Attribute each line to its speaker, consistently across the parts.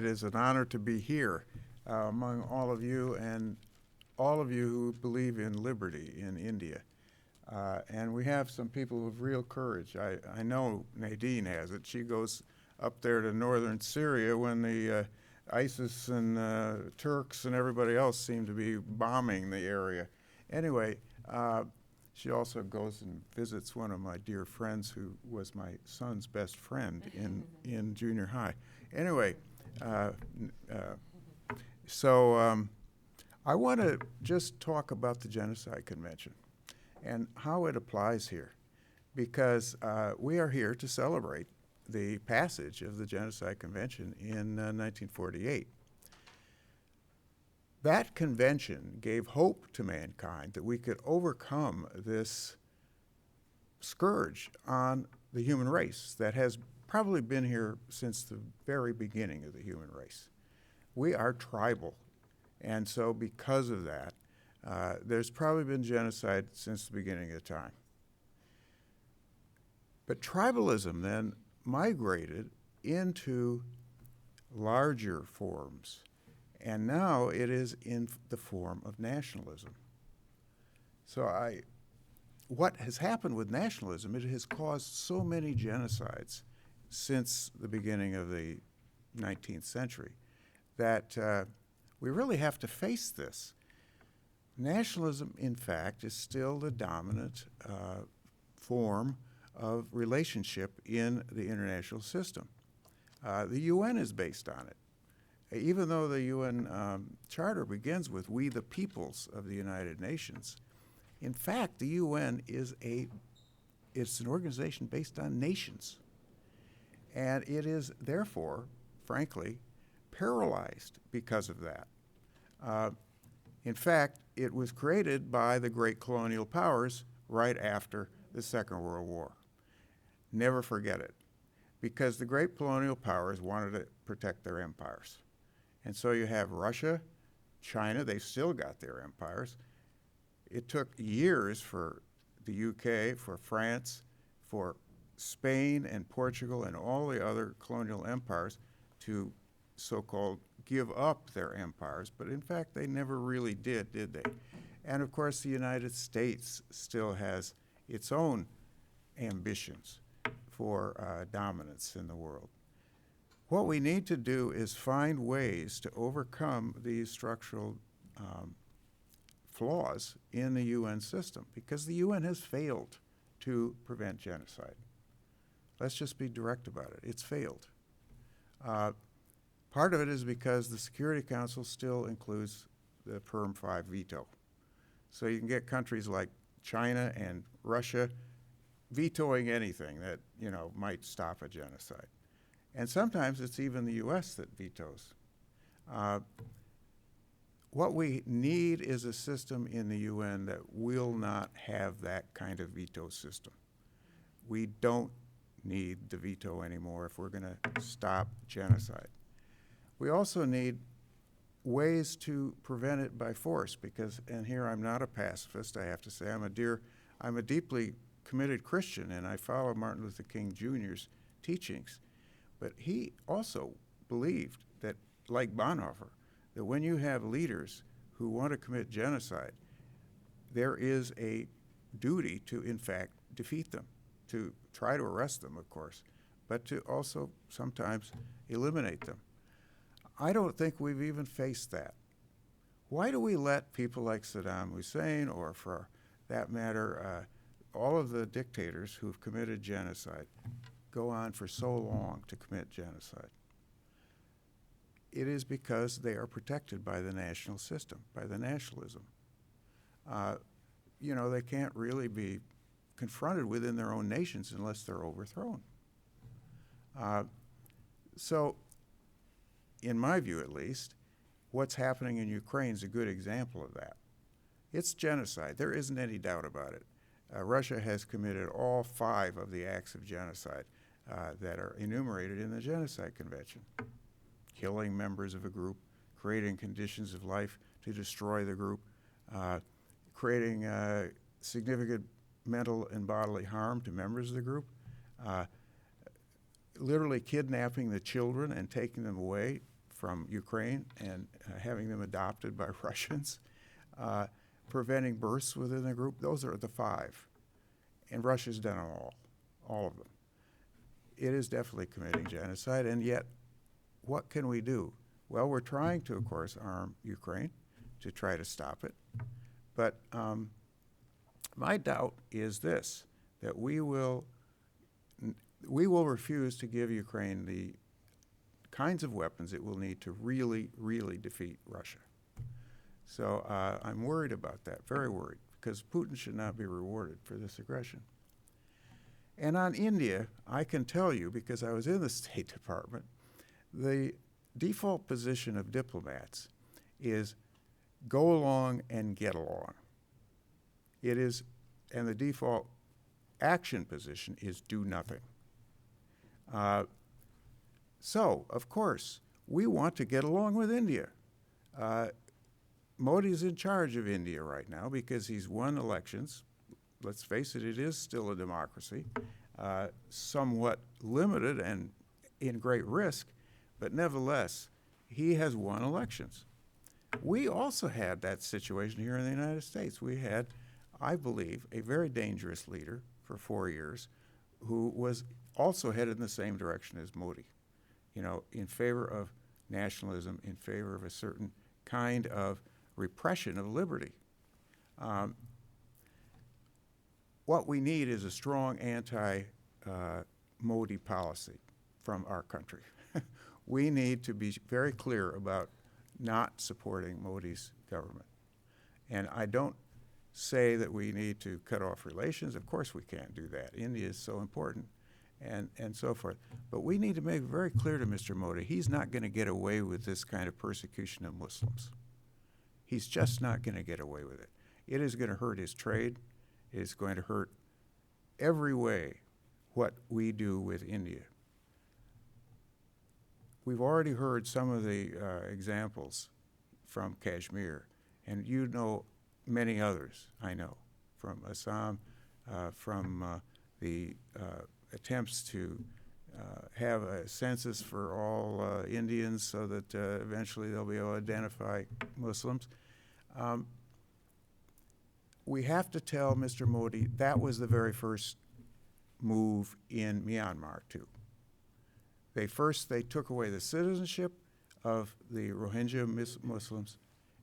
Speaker 1: It is an honor to be here among all of you and all of you who believe in liberty in India. And we have some people with real courage. I know Nadine has it. She goes up there to northern Syria when the ISIS and Turks and everybody else seem to be bombing the area. Anyway, she also goes and visits one of my dear friends who was my son's best friend in junior high. Anyway, so I want to just talk about the Genocide Convention and how it applies here, because we are here to celebrate the passage of the Genocide Convention in 1948. That convention gave hope to mankind that we could overcome this scourge on the human race that has probably been here since the very beginning of the human race. We are tribal, and so because of that, there's probably been genocide since the beginning of time. But tribalism then migrated into larger forms, and now it is in the form of nationalism. So what has happened with nationalism, it has caused so many genocides since the beginning of the 19th century that we really have to face this. Nationalism, in fact, is still the dominant form of relationship in the international system. The UN is based on it. Even though the UN Charter begins with "We the peoples of the United Nations," in fact, the UN is it's an organization based on nations. And it is therefore, frankly, paralyzed because of that. In fact, it was created by the great colonial powers right after the Second World War. Never forget it, because the great colonial powers wanted to protect their empires. And so you have Russia, China, they've still got their empires. It took years for the UK, for France, for Spain and Portugal and all the other colonial empires to so-called give up their empires, but in fact they never really did they? And of course the United States still has its own ambitions for dominance in the world. What we need to do is find ways to overcome these structural flaws in the UN system, because the UN has failed to prevent genocide. Let's just be direct about it. It's failed. Part of it is because the Security Council still includes the PERM 5 veto. So you can get countries like China and Russia vetoing anything that, might stop a genocide. And sometimes it's even the US that vetoes. What we need is a system in the UN that will not have that kind of veto system. We don't need the veto anymore if we're going to stop genocide. We also need ways to prevent it by force, because, and here I'm not a pacifist, I have to say, I'm a deeply committed Christian, and I follow Martin Luther King Jr.'s teachings. But he also believed that, like Bonhoeffer, that when you have leaders who want to commit genocide, there is a duty to, in fact, defeat them, to try to arrest them, of course, but to also sometimes eliminate them. I don't think we've even faced that. Why do we let people like Saddam Hussein, or for that matter, all of the dictators who've committed genocide, go on for so long to commit genocide? It is because they are protected by the national system, by the nationalism. They can't really be confronted within their own nations unless they're overthrown. So, in my view at least, what's happening in Ukraine is a good example of that. It's genocide. There isn't any doubt about it. Russia has committed all 5 of the acts of genocide that are enumerated in the Genocide Convention. Killing members of a group, creating conditions of life to destroy the group, creating significant mental and bodily harm to members of the group, literally kidnapping the children and taking them away from Ukraine and having them adopted by Russians, preventing births within the group. Those are the 5. And Russia's done them all of them. It is definitely committing genocide, and yet what can we do? Well, we're trying to, of course, arm Ukraine to try to stop it. But my doubt is this, that we will refuse to give Ukraine the kinds of weapons it will need to really, really defeat Russia. So I'm worried about that, very worried, because Putin should not be rewarded for this aggression. And on India, I can tell you, because I was in the State Department, the default position of diplomats is go along and get along. It is, and the default action position is do nothing. So, of course, we want to get along with India. Modi's in charge of India right now because he's won elections. Let's face it, it is still a democracy, somewhat limited and in great risk, but nevertheless, he has won elections. We also had that situation here in the United States. We had, I believe, a very dangerous leader for 4 years who was also headed in the same direction as Modi, you know, in favor of nationalism, in favor of a certain kind of repression of liberty. What we need is a strong anti-Modi policy from our country. We need to be very clear about not supporting Modi's government. And I don't say that we need to cut off relations. Of course we can't do that. India is so important and so forth. But we need to make very clear to Mr. Modi, he's not going to get away with this kind of persecution of Muslims. He's just not going to get away with it. It is going to hurt his trade. It is going to hurt every way what we do with India. We've already heard some of the examples from Kashmir, and you know many others, I know, from Assam, from the attempts to have a census for all Indians so that eventually they'll be able to identify Muslims. We have to tell Mr. Modi that was the very first move in Myanmar, too. They took away the citizenship of the Rohingya Muslims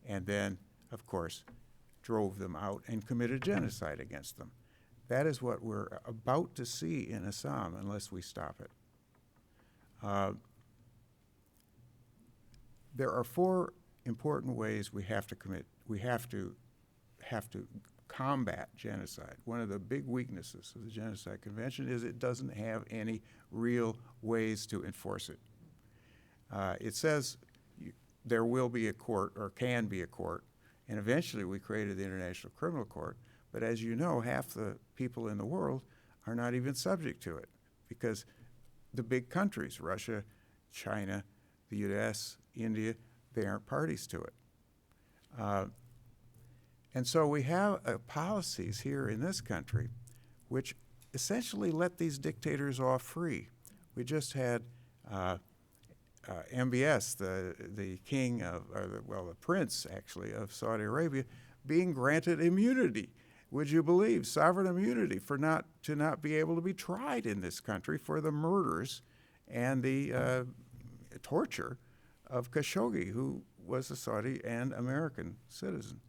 Speaker 1: and then, of course, drove them out and committed genocide against them. That is what we're about to see in Assam unless we stop it. There are 4 important ways we have to combat genocide. One of the big weaknesses of the Genocide Convention is it doesn't have any real ways to enforce it. It says there will be a court or can be a court, and eventually we created the International Criminal Court, but as you know, half the people in the world are not even subject to it because the big countries, Russia, China, the US, India, they aren't parties to it. And so we have policies here in this country which essentially let these dictators off free. We just had MBS, the king of, the prince actually of Saudi Arabia, being granted immunity. Would you believe sovereign immunity for not be able to be tried in this country for the murders and the torture of Khashoggi, who was a Saudi and American citizen?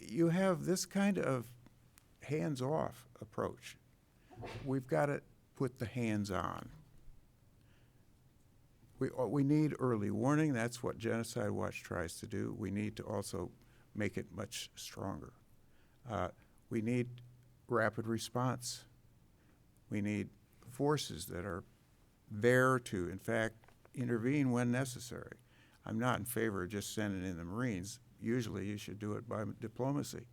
Speaker 1: You have this kind of hands-off approach. We've got to put the hands on. We need early warning. That's what Genocide Watch tries to do. We need to also make it much stronger. We need rapid response. We need forces that are there to, in fact, intervene when necessary. I'm not in favor of just sending in the Marines. Usually you should do it by diplomacy.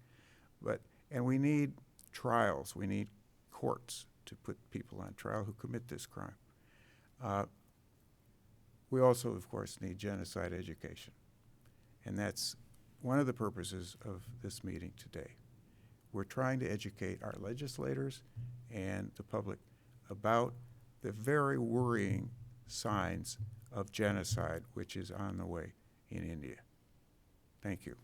Speaker 1: And we need trials. We need courts to put people on trial who commit this crime. We also, of course, need genocide education. And that's one of the purposes of this meeting today. We're trying to educate our legislators and the public about the very worrying signs of genocide which is on the way in India. Thank you.